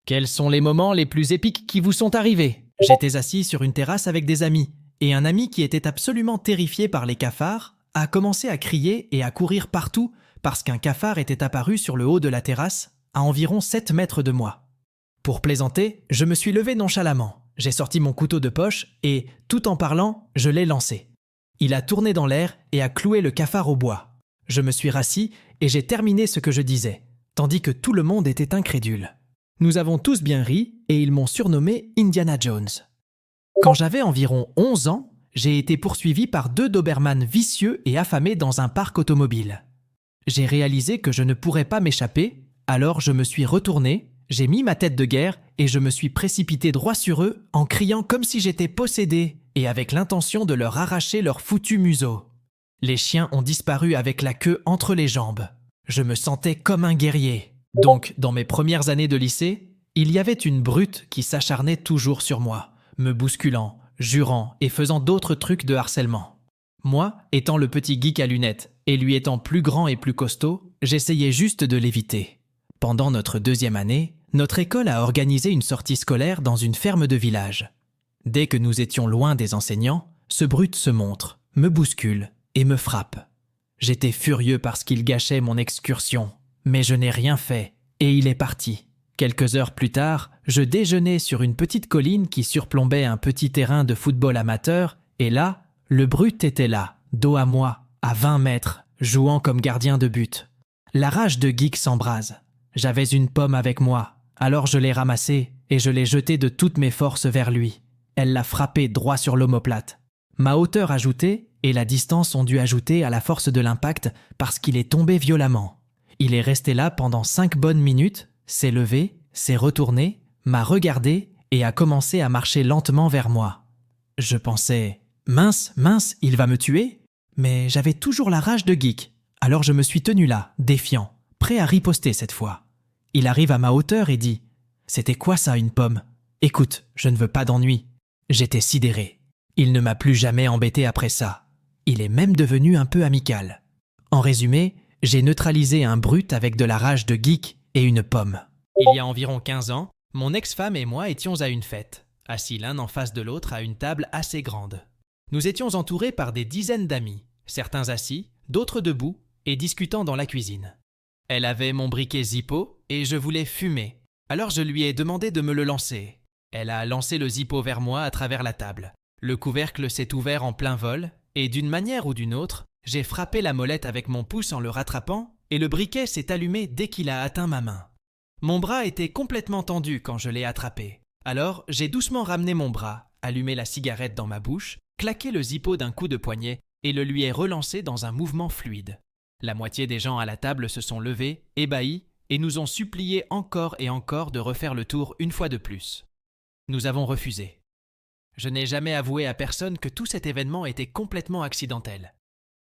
Quels sont les moments les plus épiques qui vous sont arrivés? J'étais assis sur une terrasse avec des amis, et un ami qui était absolument terrifié par les cafards a commencé à crier et à courir partout parce qu'un cafard était apparu sur le haut de la terrasse, à environ 7 mètres de moi. Pour plaisanter, je me suis levé nonchalamment. J'ai sorti mon couteau de poche et, tout en parlant, je l'ai lancé. Il a tourné dans l'air et a cloué le cafard au bois. Je me suis rassis et j'ai terminé ce que je disais, tandis que tout le monde était incrédule. Nous avons tous bien ri et ils m'ont surnommé Indiana Jones. Quand j'avais environ 11 ans, j'ai été poursuivi par 2 Dobermans vicieux et affamés dans un parc automobile. J'ai réalisé que je ne pourrais pas m'échapper, alors je me suis retourné, j'ai mis ma tête de guerre et je me suis précipité droit sur eux en criant comme si j'étais possédé et avec l'intention de leur arracher leur foutu museau. Les chiens ont disparu avec la queue entre les jambes. Je me sentais comme un guerrier. Donc, dans mes premières années de lycée, il y avait une brute qui s'acharnait toujours sur moi, me bousculant, jurant et faisant d'autres trucs de harcèlement. Moi, étant le petit geek à lunettes et lui étant plus grand et plus costaud, j'essayais juste de l'éviter. Pendant notre 2e année, notre école a organisé une sortie scolaire dans une ferme de village. Dès que nous étions loin des enseignants, ce brute se montre, me bouscule et me frappe. J'étais furieux parce qu'il gâchait mon excursion. Mais je n'ai rien fait, et il est parti. Quelques heures plus tard, je déjeunais sur une petite colline qui surplombait un petit terrain de football amateur, et là, le brute était là, dos à moi, à 20 mètres, jouant comme gardien de but. La rage de geek s'embrase. J'avais une pomme avec moi, alors je l'ai ramassée et je l'ai jetée de toutes mes forces vers lui. Elle l'a frappé droit sur l'omoplate. Ma hauteur ajoutée et la distance ont dû ajouter à la force de l'impact parce qu'il est tombé violemment. Il est resté là pendant 5 bonnes minutes, s'est levé, s'est retourné, m'a regardé et a commencé à marcher lentement vers moi. Je pensais « Mince, il va me tuer ?» Mais j'avais toujours la rage de geek, alors je me suis tenu là, défiant, prêt à riposter cette fois. Il arrive à ma hauteur et dit « C'était quoi ça, une pomme ? Écoute, je ne veux pas d'ennui. » J'étais sidéré. Il ne m'a plus jamais embêté après ça. Il est même devenu un peu amical. En résumé, j'ai neutralisé un brute avec de la rage de geek et une pomme. Il y a environ 15 ans, mon ex-femme et moi étions à une fête, assis l'un en face de l'autre à une table assez grande. Nous étions entourés par des dizaines d'amis, certains assis, d'autres debout et discutant dans la cuisine. Elle avait mon briquet Zippo et je voulais fumer, alors je lui ai demandé de me le lancer. Elle a lancé le Zippo vers moi à travers la table. Le couvercle s'est ouvert en plein vol et d'une manière ou d'une autre, j'ai frappé la molette avec mon pouce en le rattrapant et le briquet s'est allumé dès qu'il a atteint ma main. Mon bras était complètement tendu quand je l'ai attrapé. Alors, j'ai doucement ramené mon bras, allumé la cigarette dans ma bouche, claqué le Zippo d'un coup de poignet et le lui ai relancé dans un mouvement fluide. La moitié des gens à la table se sont levés, ébahis, et nous ont supplié encore et encore de refaire le tour une fois de plus. Nous avons refusé. Je n'ai jamais avoué à personne que tout cet événement était complètement accidentel.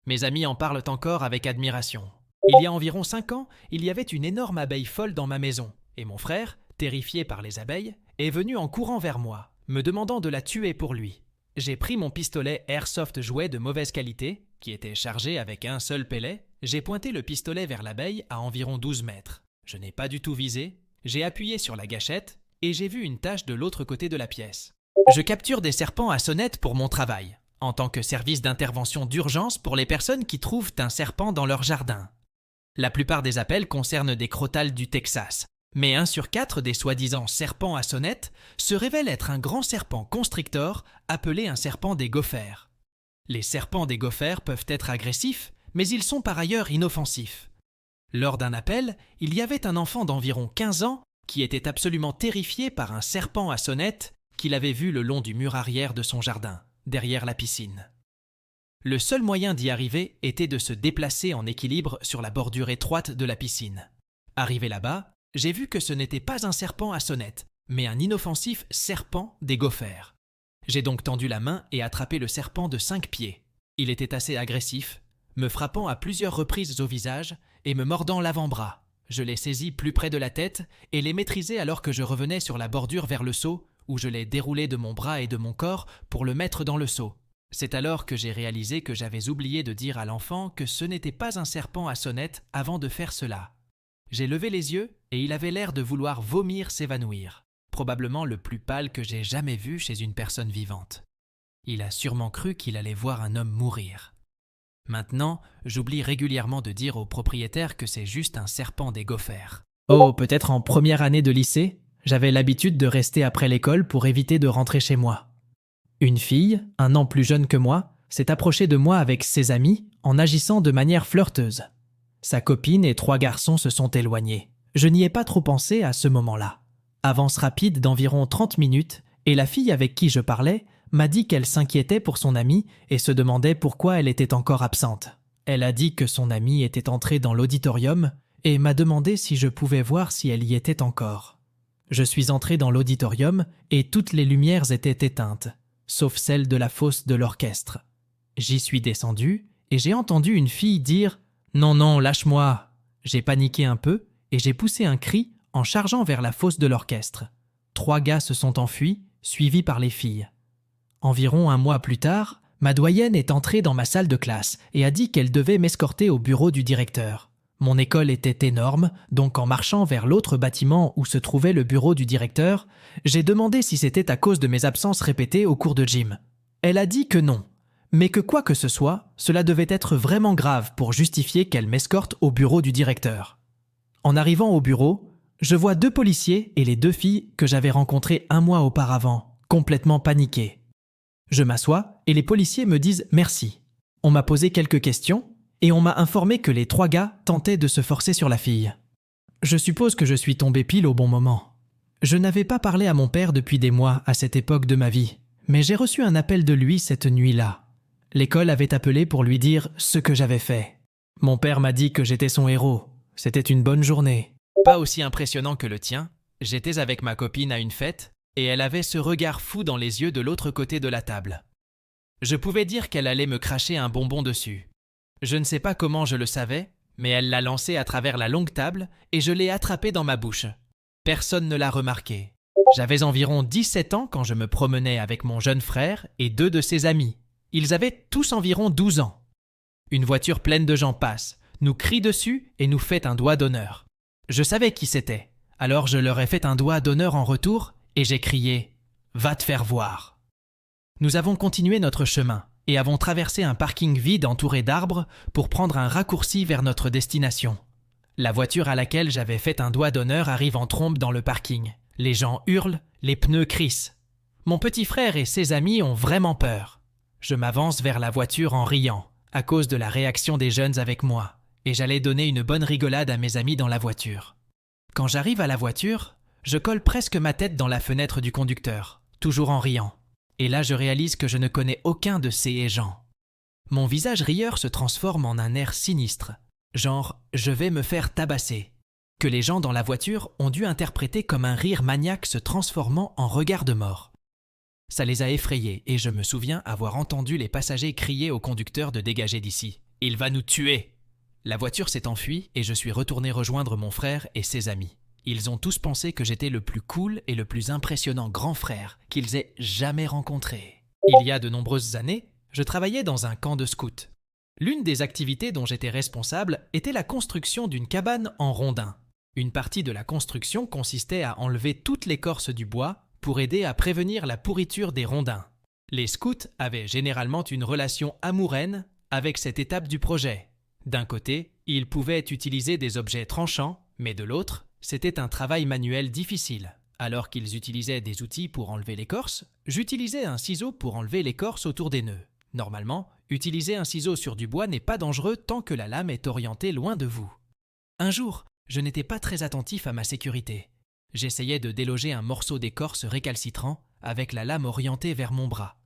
Mes amis en parlent encore avec admiration. Il y a environ 5 ans, il y avait une énorme abeille folle dans ma maison, et mon frère, terrifié par les abeilles, est venu en courant vers moi, me demandant de la tuer pour lui. J'ai pris mon pistolet Airsoft jouet de mauvaise qualité, qui était chargé avec un seul pellet, j'ai pointé le pistolet vers l'abeille à environ 12 mètres. Je n'ai pas du tout visé, j'ai appuyé sur la gâchette, et j'ai vu une tache de l'autre côté de la pièce. Je capture des serpents à sonnette pour mon travail, en tant que service d'intervention d'urgence pour les personnes qui trouvent un serpent dans leur jardin. La plupart des appels concernent des crotales du Texas, mais 1 sur 4 des soi-disant serpents à sonnette se révèle être un grand serpent constrictor appelé un serpent des gophères. Les serpents des gophères peuvent être agressifs, mais ils sont par ailleurs inoffensifs. Lors d'un appel, il y avait un enfant d'environ 15 ans qui était absolument terrifié par un serpent à sonnette qu'il avait vu le long du mur arrière de son jardin, derrière la piscine. Le seul moyen d'y arriver était de se déplacer en équilibre sur la bordure étroite de la piscine. Arrivé là-bas, j'ai vu que ce n'était pas un serpent à sonnette, mais un inoffensif serpent des gophères. J'ai donc tendu la main et attrapé le serpent de 5 pieds. Il était assez agressif, me frappant à plusieurs reprises au visage et me mordant l'avant-bras. Je l'ai saisi plus près de la tête et l'ai maîtrisé alors que je revenais sur la bordure vers le seau, où je l'ai déroulé de mon bras et de mon corps pour le mettre dans le seau. C'est alors que j'ai réalisé que j'avais oublié de dire à l'enfant que ce n'était pas un serpent à sonnette avant de faire cela. J'ai levé les yeux et il avait l'air de vouloir vomir s'évanouir, probablement le plus pâle que j'ai jamais vu chez une personne vivante. Il a sûrement cru qu'il allait voir un homme mourir. Maintenant, j'oublie régulièrement de dire au propriétaire que c'est juste un serpent des gophères. Oh, peut-être en première année de lycée, j'avais l'habitude de rester après l'école pour éviter de rentrer chez moi. Une fille, 1 an plus jeune que moi, s'est approchée de moi avec ses amis en agissant de manière flirteuse. Sa copine et 3 garçons se sont éloignés. Je n'y ai pas trop pensé à ce moment-là. Avance rapide d'environ 30 minutes, et la fille avec qui je parlais m'a dit qu'elle s'inquiétait pour son amie et se demandait pourquoi elle était encore absente. Elle a dit que son amie était entrée dans l'auditorium et m'a demandé si je pouvais voir si elle y était encore. Je suis entré dans l'auditorium et toutes les lumières étaient éteintes, sauf celle de la fosse de l'orchestre. J'y suis descendu et j'ai entendu une fille dire « Non, non, lâche-moi !» J'ai paniqué un peu et j'ai poussé un cri en chargeant vers la fosse de l'orchestre. 3 gars se sont enfuis, suivis par les filles. Environ 1 mois plus tard, ma doyenne est entrée dans ma salle de classe et a dit qu'elle devait m'escorter au bureau du directeur. Mon école était énorme, donc en marchant vers l'autre bâtiment où se trouvait le bureau du directeur, j'ai demandé si c'était à cause de mes absences répétées au cours de gym. Elle a dit que non, mais que quoi que ce soit, cela devait être vraiment grave pour justifier qu'elle m'escorte au bureau du directeur. En arrivant au bureau, je vois 2 policiers et les 2 filles que j'avais rencontrées 1 mois auparavant, complètement paniquées. Je m'assois et les policiers me disent merci. On m'a posé quelques questions et on m'a informé que les 3 gars tentaient de se forcer sur la fille. Je suppose que je suis tombé pile au bon moment. Je n'avais pas parlé à mon père depuis des mois à cette époque de ma vie, mais j'ai reçu un appel de lui cette nuit-là. L'école avait appelé pour lui dire ce que j'avais fait. Mon père m'a dit que j'étais son héros. C'était une bonne journée. Pas aussi impressionnant que le tien. J'étais avec ma copine à une fête et elle avait ce regard fou dans les yeux de l'autre côté de la table. Je pouvais dire qu'elle allait me cracher un bonbon dessus. Je ne sais pas comment je le savais, mais elle l'a lancé à travers la longue table et je l'ai attrapé dans ma bouche. Personne ne l'a remarqué. J'avais environ 17 ans quand je me promenais avec mon jeune frère et 2 de ses amis. Ils avaient tous environ 12 ans. Une voiture pleine de gens passe, nous crie dessus et nous fait un doigt d'honneur. Je savais qui c'était, alors je leur ai fait un doigt d'honneur en retour et j'ai crié « Va te faire voir !» Nous avons continué notre chemin et avons traversé un parking vide entouré d'arbres pour prendre un raccourci vers notre destination. La voiture à laquelle j'avais fait un doigt d'honneur arrive en trombe dans le parking. Les gens hurlent, les pneus crissent. Mon petit frère et ses amis ont vraiment peur. Je m'avance vers la voiture en riant, à cause de la réaction des jeunes avec moi, et j'allais donner une bonne rigolade à mes amis dans la voiture. Quand j'arrive à la voiture, je colle presque ma tête dans la fenêtre du conducteur, toujours en riant. Et là, je réalise que je ne connais aucun de ces gens. Mon visage rieur se transforme en un air sinistre, genre « je vais me faire tabasser », que les gens dans la voiture ont dû interpréter comme un rire maniaque se transformant en regard de mort. Ça les a effrayés et je me souviens avoir entendu les passagers crier au conducteur de dégager d'ici. « Il va nous tuer !» La voiture s'est enfuie et je suis retourné rejoindre mon frère et ses amis. Ils ont tous pensé que j'étais le plus cool et le plus impressionnant grand frère qu'ils aient jamais rencontré. Il y a de nombreuses années, je travaillais dans un camp de scouts. L'une des activités dont j'étais responsable était la construction d'une cabane en rondins. Une partie de la construction consistait à enlever toute l'écorce du bois pour aider à prévenir la pourriture des rondins. Les scouts avaient généralement une relation amoureuse avec cette étape du projet. D'un côté, ils pouvaient utiliser des objets tranchants, mais de l'autre, c'était un travail manuel difficile. Alors qu'ils utilisaient des outils pour enlever l'écorce, j'utilisais un ciseau pour enlever l'écorce autour des nœuds. Normalement, utiliser un ciseau sur du bois n'est pas dangereux tant que la lame est orientée loin de vous. Un jour, je n'étais pas très attentif à ma sécurité. J'essayais de déloger un morceau d'écorce récalcitrant avec la lame orientée vers mon bras.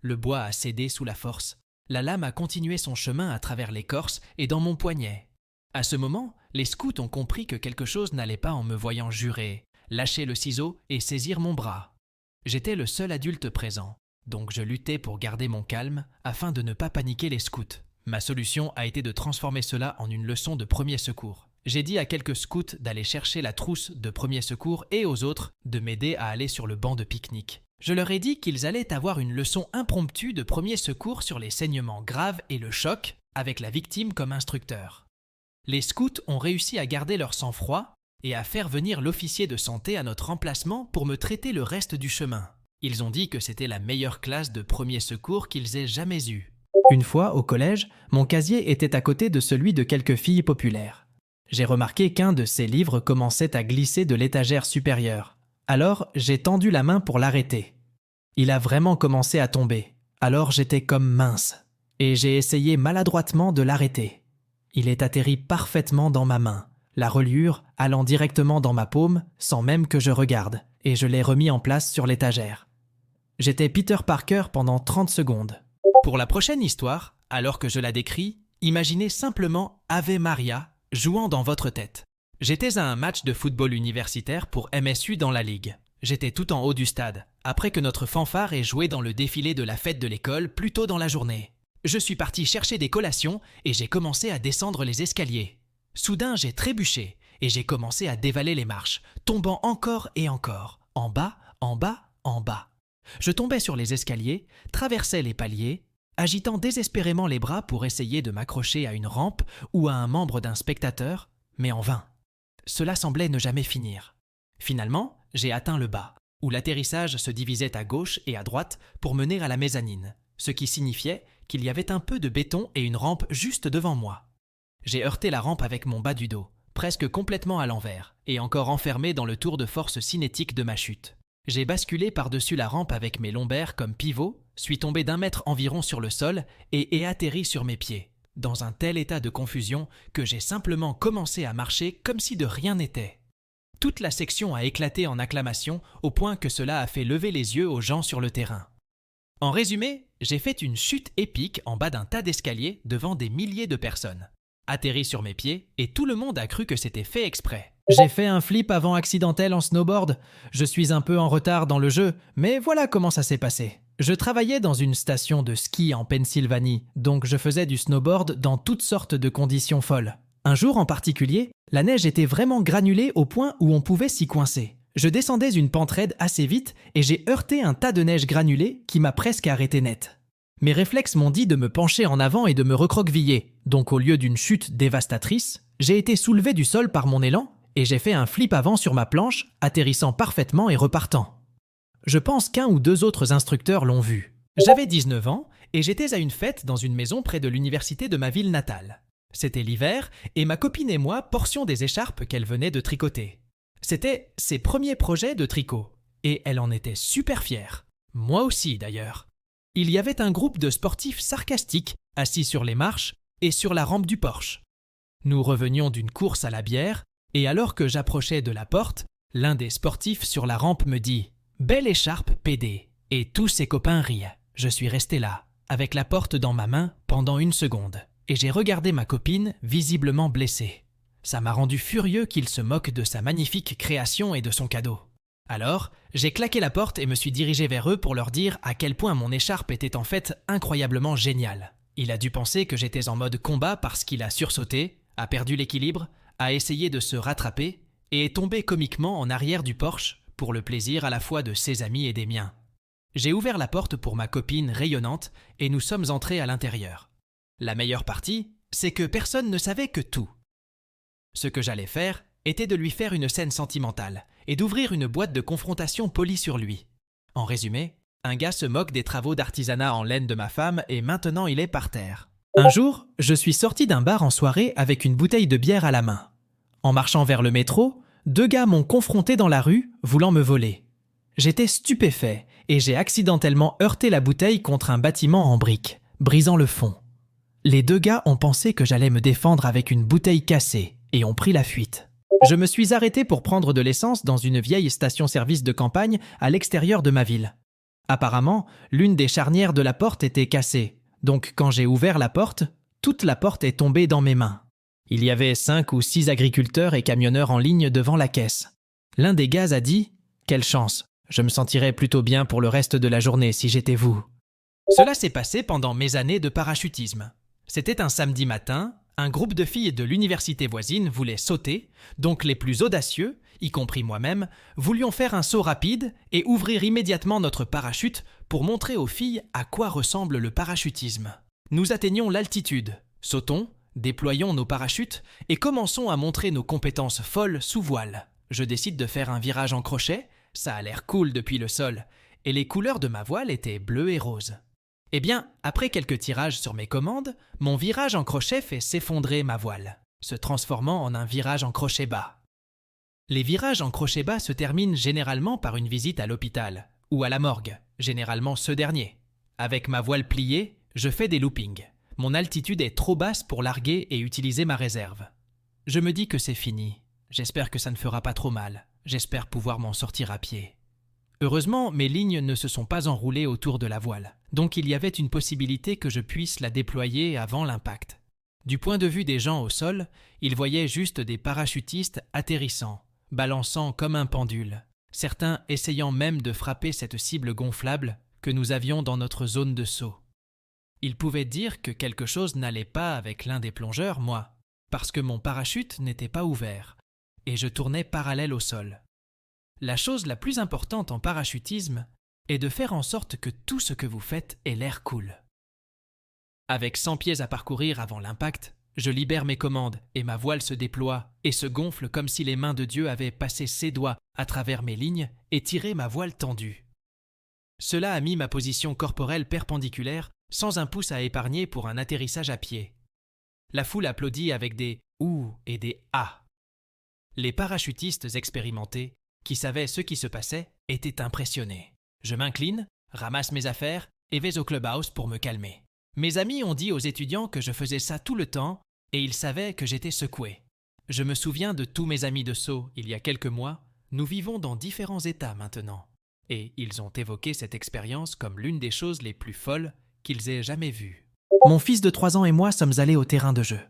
Le bois a cédé sous la force. La lame a continué son chemin à travers l'écorce et dans mon poignet. À ce moment, les scouts ont compris que quelque chose n'allait pas en me voyant jurer, lâcher le ciseau et saisir mon bras. J'étais le seul adulte présent, donc je luttais pour garder mon calme afin de ne pas paniquer les scouts. Ma solution a été de transformer cela en une leçon de premier secours. J'ai dit à quelques scouts d'aller chercher la trousse de premier secours et aux autres de m'aider à aller sur le banc de pique-nique. Je leur ai dit qu'ils allaient avoir une leçon impromptue de premier secours sur les saignements graves et le choc, avec la victime comme instructeur. Les scouts ont réussi à garder leur sang-froid et à faire venir l'officier de santé à notre emplacement pour me traiter le reste du chemin. Ils ont dit que c'était la meilleure classe de premier secours qu'ils aient jamais eue. Une fois, au collège, mon casier était à côté de celui de quelques filles populaires. J'ai remarqué qu'un de ces livres commençait à glisser de l'étagère supérieure. Alors, j'ai tendu la main pour l'arrêter. Il a vraiment commencé à tomber. Alors j'étais comme mince. Et j'ai essayé maladroitement de l'arrêter. Il est atterri parfaitement dans ma main, la reliure allant directement dans ma paume sans même que je regarde, et je l'ai remis en place sur l'étagère. J'étais Peter Parker pendant 30 secondes. Pour la prochaine histoire, alors que je la décris, imaginez simplement Ave Maria jouant dans votre tête. J'étais à un match de football universitaire pour MSU dans la ligue. J'étais tout en haut du stade, après que notre fanfare ait joué dans le défilé de la fête de l'école plus tôt dans la journée. Je suis parti chercher des collations et j'ai commencé à descendre les escaliers. Soudain, j'ai trébuché et j'ai commencé à dévaler les marches, tombant encore et encore, en bas, en bas, en bas. Je tombais sur les escaliers, traversais les paliers, agitant désespérément les bras pour essayer de m'accrocher à une rampe ou à un membre d'un spectateur, mais en vain. Cela semblait ne jamais finir. Finalement, j'ai atteint le bas, où l'atterrissage se divisait à gauche et à droite pour mener à la mezzanine, ce qui signifiait qu'il y avait un peu de béton et une rampe juste devant moi. J'ai heurté la rampe avec mon bas du dos, presque complètement à l'envers, et encore enfermé dans le tour de force cinétique de ma chute. J'ai basculé par-dessus la rampe avec mes lombaires comme pivot, suis tombé d'1 mètre environ sur le sol et ai atterri sur mes pieds, dans un tel état de confusion que j'ai simplement commencé à marcher comme si de rien n'était. Toute la section a éclaté en acclamations au point que cela a fait lever les yeux aux gens sur le terrain. En résumé, j'ai fait une chute épique en bas d'un tas d'escaliers devant des milliers de personnes. Atterri sur mes pieds et tout le monde a cru que c'était fait exprès. J'ai fait un flip avant accidentel en snowboard. Je suis un peu en retard dans le jeu, mais voilà comment ça s'est passé. Je travaillais dans une station de ski en Pennsylvanie, donc je faisais du snowboard dans toutes sortes de conditions folles. Un jour en particulier, la neige était vraiment granulée au point où on pouvait s'y coincer. Je descendais une pente raide assez vite et j'ai heurté un tas de neige granulée qui m'a presque arrêté net. Mes réflexes m'ont dit de me pencher en avant et de me recroqueviller, donc au lieu d'une chute dévastatrice, j'ai été soulevé du sol par mon élan et j'ai fait un flip avant sur ma planche, atterrissant parfaitement et repartant. Je pense qu'un ou deux autres instructeurs l'ont vu. J'avais 19 ans et j'étais à une fête dans une maison près de l'université de ma ville natale. C'était l'hiver et ma copine et moi portions des écharpes qu'elle venait de tricoter. C'était ses premiers projets de tricot et elle en était super fière. Moi aussi d'ailleurs. Il y avait un groupe de sportifs sarcastiques assis sur les marches et sur la rampe du Porsche. Nous revenions d'une course à la bière et alors que j'approchais de la porte, l'un des sportifs sur la rampe me dit « Belle écharpe, PD !» et tous ses copains riaient. Je suis resté là, avec la porte dans ma main pendant 1 seconde et j'ai regardé ma copine visiblement blessée. Ça m'a rendu furieux qu'il se moque de sa magnifique création et de son cadeau. Alors, j'ai claqué la porte et me suis dirigé vers eux pour leur dire à quel point mon écharpe était en fait incroyablement géniale. Il a dû penser que j'étais en mode combat parce qu'il a sursauté, a perdu l'équilibre, a essayé de se rattraper et est tombé comiquement en arrière du Porsche pour le plaisir à la fois de ses amis et des miens. J'ai ouvert la porte pour ma copine rayonnante et nous sommes entrés à l'intérieur. La meilleure partie, c'est que personne ne savait que tout. Ce que j'allais faire était de lui faire une scène sentimentale et d'ouvrir une boîte de confrontation polie sur lui. En résumé, un gars se moque des travaux d'artisanat en laine de ma femme et maintenant il est par terre. Un jour, je suis sorti d'un bar en soirée avec une bouteille de bière à la main. En marchant vers le métro, 2 gars m'ont confronté dans la rue, voulant me voler. J'étais stupéfait et j'ai accidentellement heurté la bouteille contre un bâtiment en briques, brisant le fond. Les 2 gars ont pensé que j'allais me défendre avec une bouteille cassée et ont pris la fuite. Je me suis arrêté pour prendre de l'essence dans une vieille station-service de campagne à l'extérieur de ma ville. Apparemment, l'une des charnières de la porte était cassée, donc quand j'ai ouvert la porte, toute la porte est tombée dans mes mains. Il y avait 5 ou 6 agriculteurs et camionneurs en ligne devant la caisse. L'un des gars a dit « Quelle chance, je me sentirais plutôt bien pour le reste de la journée si j'étais vous. » Cela s'est passé pendant mes années de parachutisme. C'était un samedi matin. Un groupe de filles de l'université voisine voulait sauter, donc les plus audacieux, y compris moi-même, voulions faire un saut rapide et ouvrir immédiatement notre parachute pour montrer aux filles à quoi ressemble le parachutisme. Nous atteignions l'altitude, sautons, Déployons nos parachutes et commençons à montrer nos compétences folles sous voile. Je décide de faire un virage en crochet, ça a l'air cool depuis le sol, et les couleurs de ma voile étaient bleues et roses. Eh bien, après quelques tirages sur mes commandes, mon virage en crochet fait s'effondrer ma voile, se transformant en un virage en crochet bas. Les virages en crochet bas se terminent généralement par une visite à l'hôpital ou à la morgue, généralement ce dernier. Avec ma voile pliée, je fais des loopings. Mon altitude est trop basse pour larguer et utiliser ma réserve. Je me dis que c'est fini. J'espère que ça ne fera pas trop mal. J'espère pouvoir m'en sortir à pied. Heureusement, mes lignes ne se sont pas enroulées autour de la voile, donc il y avait une possibilité que je puisse la déployer avant l'impact. Du point de vue des gens au sol, ils voyaient juste des parachutistes atterrissant, balançant comme un pendule, certains essayant même de frapper cette cible gonflable que nous avions dans notre zone de saut. Ils pouvaient dire que quelque chose n'allait pas avec l'un des plongeurs, moi, parce que mon parachute n'était pas ouvert, et je tournais parallèle au sol. La chose la plus importante en parachutisme est de faire en sorte que tout ce que vous faites ait l'air cool. Avec 100 pieds à parcourir avant l'impact, je libère mes commandes et ma voile se déploie et se gonfle comme si les mains de Dieu avaient passé ses doigts à travers mes lignes et tiré ma voile tendue. Cela a mis ma position corporelle perpendiculaire sans un pouce à épargner pour un atterrissage à pied. La foule applaudit avec des « ouh » et des « ah ». Les parachutistes expérimentés, qui savaient ce qui se passait, étaient impressionnés. Je m'incline, ramasse mes affaires et vais au clubhouse pour me calmer. Mes amis ont dit aux étudiants que je faisais ça tout le temps et ils savaient que j'étais secoué. Je me souviens de tous mes amis de saut il y a quelques mois. Nous vivons dans différents états maintenant. Et ils ont évoqué cette expérience comme l'une des choses les plus folles qu'ils aient jamais vues. Mon fils de 3 ans et moi sommes allés au terrain de jeu.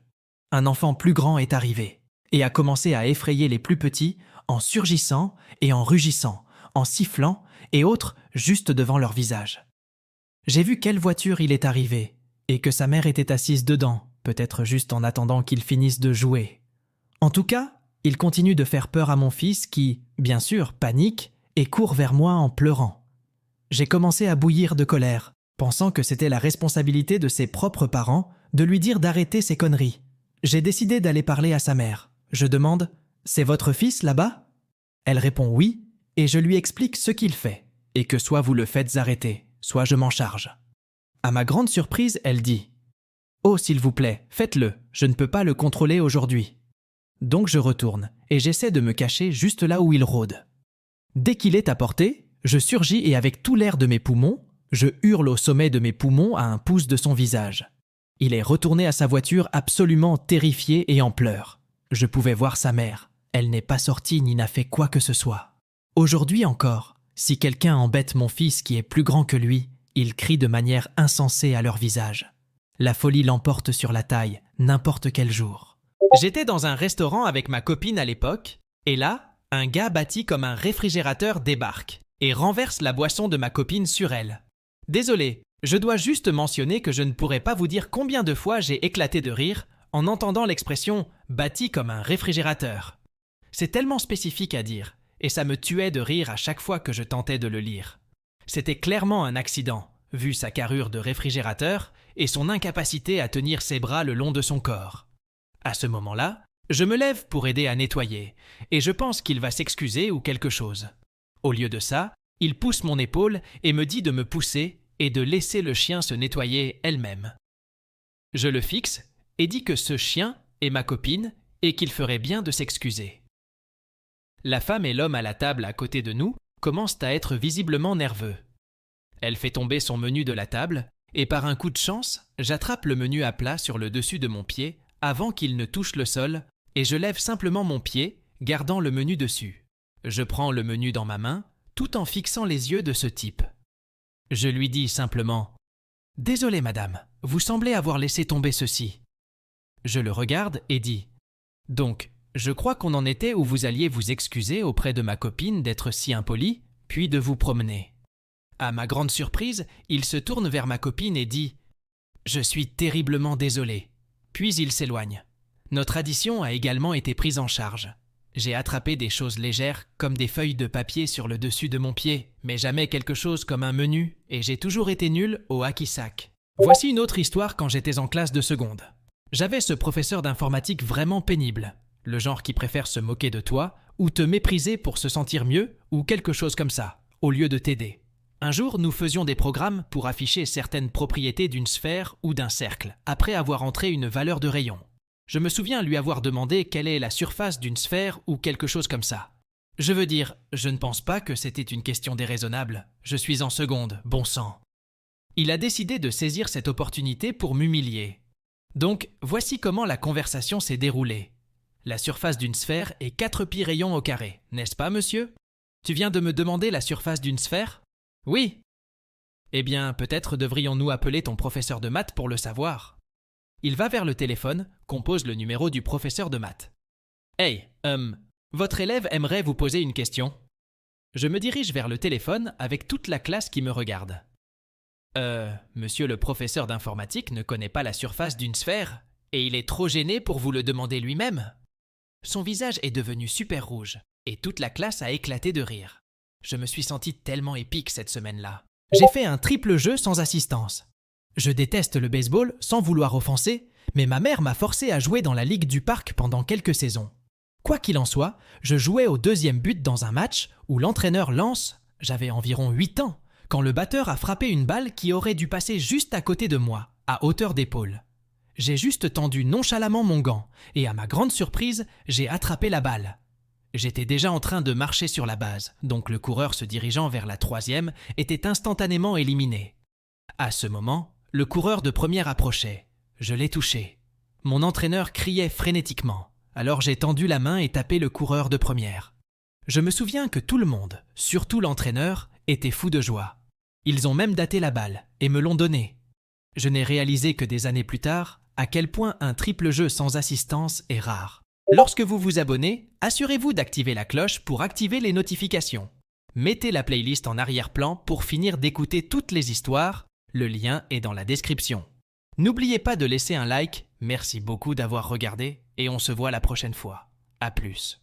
Un enfant plus grand est arrivé et a commencé à effrayer les plus petits en surgissant et en rugissant, en sifflant et autres juste devant leur visage. J'ai vu quelle voiture il est arrivé et que sa mère était assise dedans, peut-être juste en attendant qu'il finisse de jouer. En tout cas, il continue de faire peur à mon fils qui, bien sûr, panique et court vers moi en pleurant. J'ai commencé à bouillir de colère, pensant que c'était la responsabilité de ses propres parents de lui dire d'arrêter ses conneries. J'ai décidé d'aller parler à sa mère. Je demande « C'est votre fils là-bas ?» Elle répond « Oui » et je lui explique ce qu'il fait et que soit vous le faites arrêter, soit je m'en charge. À ma grande surprise, elle dit « Oh, s'il vous plaît, faites-le, je ne peux pas le contrôler aujourd'hui. » Donc je retourne et j'essaie de me cacher juste là où il rôde. Dès qu'il est à portée, je surgis et avec tout l'air de mes poumons, je hurle au sommet de mes poumons à un pouce de son visage. Il est retourné à sa voiture absolument terrifié et en pleurs. Je pouvais voir sa mère. Elle n'est pas sortie ni n'a fait quoi que ce soit. Aujourd'hui encore, si quelqu'un embête mon fils qui est plus grand que lui, il crie de manière insensée à leur visage. La folie l'emporte sur la taille, n'importe quel jour. J'étais dans un restaurant avec ma copine à l'époque, et là, un gars bâti comme un réfrigérateur débarque et renverse la boisson de ma copine sur elle. Désolé, je dois juste mentionner que je ne pourrais pas vous dire combien de fois j'ai éclaté de rire en entendant l'expression « bâti comme un réfrigérateur ». C'est tellement spécifique à dire, et ça me tuait de rire à chaque fois que je tentais de le lire. C'était clairement un accident, vu sa carrure de réfrigérateur et son incapacité à tenir ses bras le long de son corps. À ce moment-là, je me lève pour aider à nettoyer, et je pense qu'il va s'excuser ou quelque chose. Au lieu de ça, il pousse mon épaule et me dit de me pousser et de laisser le chien se nettoyer elle-même. Je le fixe et dis que ce chien est ma copine et qu'il ferait bien de s'excuser. La femme et l'homme à la table à côté de nous commencent à être visiblement nerveux. Elle fait tomber son menu de la table et par un coup de chance, j'attrape le menu à plat sur le dessus de mon pied avant qu'il ne touche le sol et je lève simplement mon pied, gardant le menu dessus. Je prends le menu dans ma main tout en fixant les yeux de ce type. Je lui dis simplement « Désolé madame, vous semblez avoir laissé tomber ceci. » Je le regarde et dis « Donc, je crois qu'on en était où vous alliez vous excuser auprès de ma copine d'être si impoli, puis de vous promener. » À ma grande surprise, il se tourne vers ma copine et dit « Je suis terriblement désolé. » Puis il s'éloigne. Notre addition a également été prise en charge. J'ai attrapé des choses légères comme des feuilles de papier sur le dessus de mon pied, mais jamais quelque chose comme un menu, et j'ai toujours été nul au hacky-sack. Voici une autre histoire quand j'étais en classe de seconde. J'avais ce professeur d'informatique vraiment pénible, le genre qui préfère se moquer de toi ou te mépriser pour se sentir mieux ou quelque chose comme ça, au lieu de t'aider. Un jour, nous faisions des programmes pour afficher certaines propriétés d'une sphère ou d'un cercle, après avoir entré une valeur de rayon. Je me souviens lui avoir demandé quelle est la surface d'une sphère ou quelque chose comme ça. Je veux dire, je ne pense pas que c'était une question déraisonnable. Je suis en seconde, bon sang. Il a décidé de saisir cette opportunité pour m'humilier. Donc, voici comment la conversation s'est déroulée. La surface d'une sphère est 4 pi rayons au carré, n'est-ce pas, monsieur? Tu viens de me demander la surface d'une sphère? Oui. Eh bien, peut-être devrions-nous appeler ton professeur de maths pour le savoir. Il va vers le téléphone, compose le numéro du professeur de maths. Hey, votre élève aimerait vous poser une question. Je me dirige vers le téléphone avec toute la classe qui me regarde. Monsieur le professeur d'informatique ne connaît pas la surface d'une sphère et il est trop gêné pour vous le demander lui-même. Son visage est devenu super rouge et toute la classe a éclaté de rire. Je me suis senti tellement épique cette semaine-là. J'ai fait un triple jeu sans assistance. Je déteste le baseball sans vouloir offenser, mais ma mère m'a forcé à jouer dans la Ligue du Parc pendant quelques saisons. Quoi qu'il en soit, je jouais au 2e but dans un match où l'entraîneur lance, j'avais environ 8 ans, quand le batteur a frappé une balle qui aurait dû passer juste à côté de moi, à hauteur d'épaule. J'ai juste tendu nonchalamment mon gant et à ma grande surprise, j'ai attrapé la balle. J'étais déjà en train de marcher sur la base, donc le coureur se dirigeant vers la 3e était instantanément éliminé. À ce moment, le coureur de première approchait. Je l'ai touché. Mon entraîneur criait frénétiquement, alors j'ai tendu la main et tapé le coureur de première. Je me souviens que tout le monde, surtout l'entraîneur, était fou de joie. Ils ont même daté la balle et me l'ont donnée. Je n'ai réalisé que des années plus tard à quel point un triple jeu sans assistance est rare. Lorsque vous vous abonnez, assurez-vous d'activer la cloche pour activer les notifications. Mettez la playlist en arrière-plan pour finir d'écouter toutes les histoires. Le lien est dans la description. N'oubliez pas de laisser un like. Merci beaucoup d'avoir regardé et on se voit la prochaine fois. À plus.